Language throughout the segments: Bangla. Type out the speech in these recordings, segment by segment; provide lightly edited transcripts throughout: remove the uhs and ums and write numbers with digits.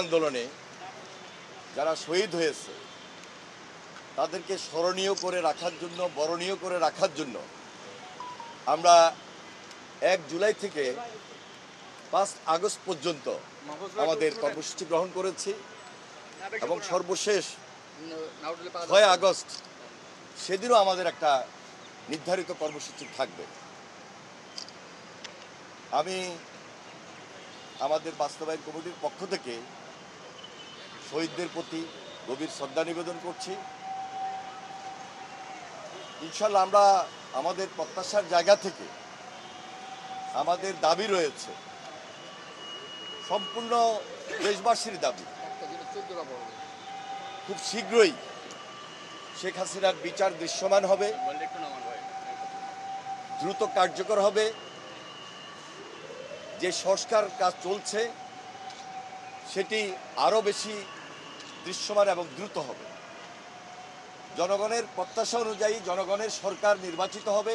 আন্দোলনে যারা শহীদ হয়েছে তাদেরকে স্মরণীয় করে রাখার জন্য, বরণীয় করে রাখার জন্য আমরা 1 জুলাই থেকে 5 আগস্ট পর্যন্ত আমাদের কর্মসূচি গ্রহণ করেছি এবং সর্বশেষ 6 আগস্ট সেদিনও আমাদের একটা নির্ধারিত কর্মসূচি থাকবে। আমি আমাদের বাস্তবায়ন কমিটির পক্ষ থেকে শহীদদের প্রতি গভীর শ্রদ্ধা নিবেদন করছি। ইনশাল্লাহ আমরা আমাদের প্রত্যাশার জায়গা থেকে আমাদের দাবি রয়েছে, সম্পূর্ণ দেশবাসীর দাবি, খুব শীঘ্রই শেখ হাসিনার বিচার দৃশ্যমান হবে, দ্রুত কার্যকর হবে। যে সংস্কার কাজ চলছে সেটি আরও বেশি দৃশ্যমান এবং দ্রুত হবে। জনগণের প্রত্যাশা অনুযায়ী জনগণের সরকার নির্বাচিত হবে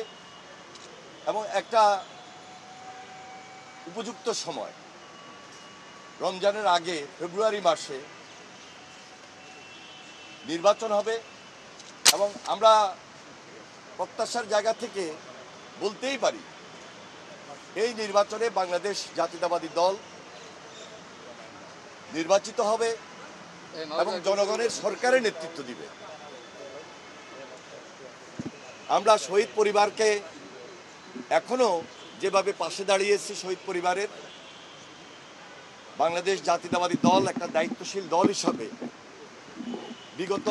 এবং একটা উপযুক্ত সময় রমজানের আগে ফেব্রুয়ারি মাসে নির্বাচন হবে এবং আমরা প্রত্যাশার জায়গা থেকে বলতেই পারি এই নির্বাচনে বাংলাদেশ জাতীয়তাবাদী দল নির্বাচিত হবে এবং জনগণের সরকারের নেতৃত্ব দিবে। আমরা শহীদ পরিবারকে এখনো যেভাবে পাশে দাঁড়িয়েছি, শহীদ পরিবারের বাংলাদেশ জাতীয়তাবাদী দল একটা দায়িত্বশীল দল হিসাবে বিগত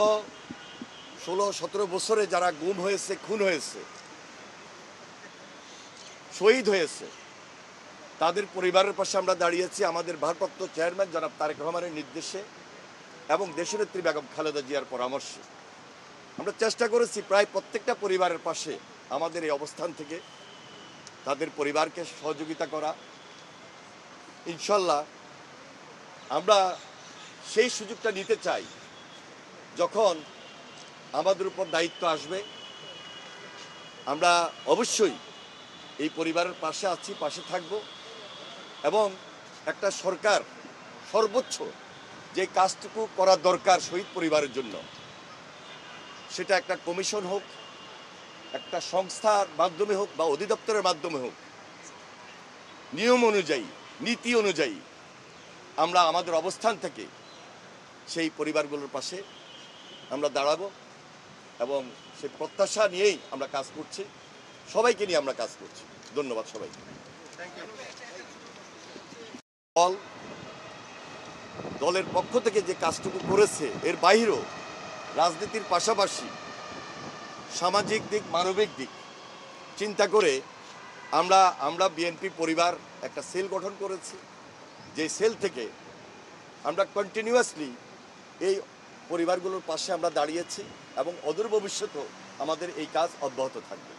16-17 বছরে যারা গুম হয়েছে, খুন হয়েছে, শহীদ হয়েছে, তাদের পরিবারের পাশে আমরা দাঁড়িয়েছি আমাদের ভারপ্রাপ্ত চেয়ারম্যান জনাব তারেক রহমানের নির্দেশে এবং দেশনেত্রী বেগম খালেদা জিয়ার পরামর্শে। আমরা চেষ্টা করেছি প্রায় প্রত্যেকটা পরিবারের পাশে আমাদের এই অবস্থান থেকে তাদের পরিবারকে সহযোগিতা করা। ইনশাল্লাহ আমরা সেই সুযোগটা নিতে চাই যখন আমাদের উপর দায়িত্ব আসবে। আমরা অবশ্যই এই পরিবারের পাশে আছি, পাশে থাকব এবং একটা সরকার সর্বোচ্চ যে কাজটুকু করা দরকার শহীদ পরিবারের জন্য, সেটা একটা কমিশন হোক, একটা সংস্থার মাধ্যমে হোক বা অধিদপ্তরের মাধ্যমে হোক, নিয়ম অনুযায়ী, নীতি অনুযায়ী আমরা আমাদের অবস্থান থেকে সেই পরিবারগুলোর পাশে আমরা দাঁড়াবো এবং সেই প্রত্যাশা নিয়েই আমরা কাজ করছি, সবাইকে নিয়ে আমরা কাজ করছি। ধন্যবাদ সবাইকে। দলের পক্ষ থেকে যে কাজটুকু করেছে এর বাইরেও রাজনীতির পাশাপাশি সামাজিক দিক, মানবিক দিক চিন্তা করে আমরা বিএনপি পরিবার একটা সেল গঠন করেছি। যে সেল থেকে আমরা কন্টিনিউয়াসলি এই পরিবারগুলোর পাশে আমরা দাঁড়িয়েছি এবং অদূর ভবিষ্যতেও আমাদের এই কাজ অব্যাহত থাকবে।